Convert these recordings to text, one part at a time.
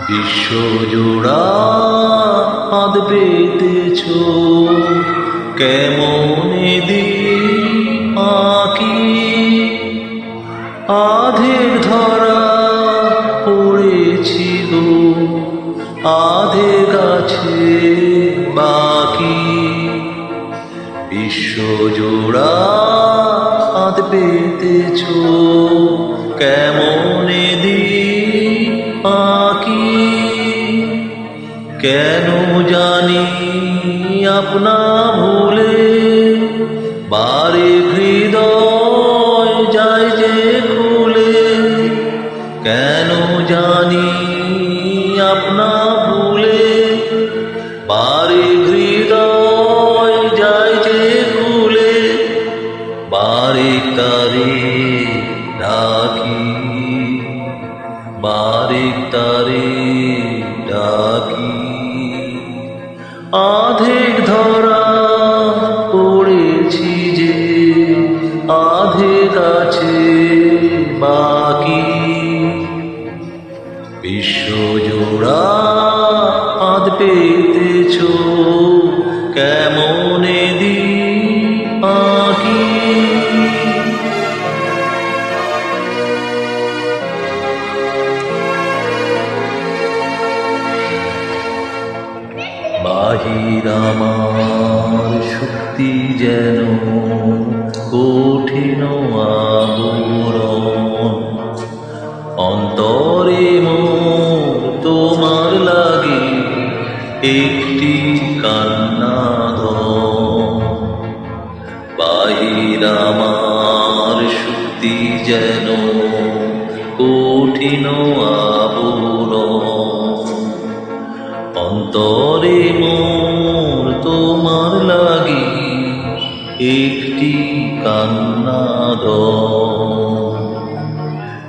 বিশ্বজোড়া আদ পেতেছ কেমনে দিন আঁকি, আধের ধরা পড়েছি গো আধে গাছে বাকি। বিশ্বজোড়া আদ পেতেছ কেমনে দিন আঁকি, কেন জানি আপনা ভুলে বারে হৃদয় যায় যে খুলে। কেন জানি আপনা ভুলে বারে হৃদয় যায় যে খুলে। বারে তারে ডাকি, বারে তারে ডাকি। আধেক ধরা পড়েছি যে আধে গাছে বাকি। বিশ্বজোড়া আদ পেতেছ কেমনে দিন আঁকি। বাহির আমার শক্তি যেন কঠিন আবরণ, অন্তরে মোর তোমার লাগে একটি কান্নাধন। বাহির আমার শক্তি যেন কঠিন আবরণ, অন্তরে মোর তোমার লাগি একটি কান্নাধন।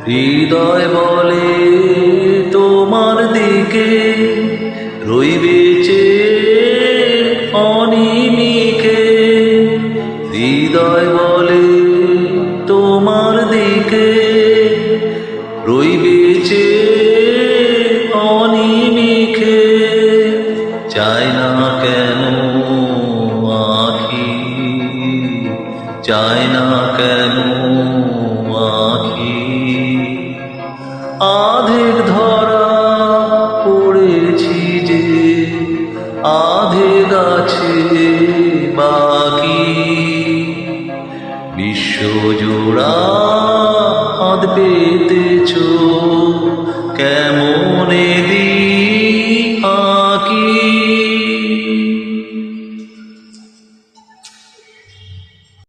হৃদয় বলে তোমার দিকে রইবে চেয়ে অনিমিকে। হৃদয় বলে তোমার দিকে রইবে চেয়ে অনিমিকে। চাই না কেন আঁখি, চাই না কেন আঁখি। আধেক ধরা পড়েছি যে আধে গাছে বাকি। বিশ্বজোড়া আদ পেতেছ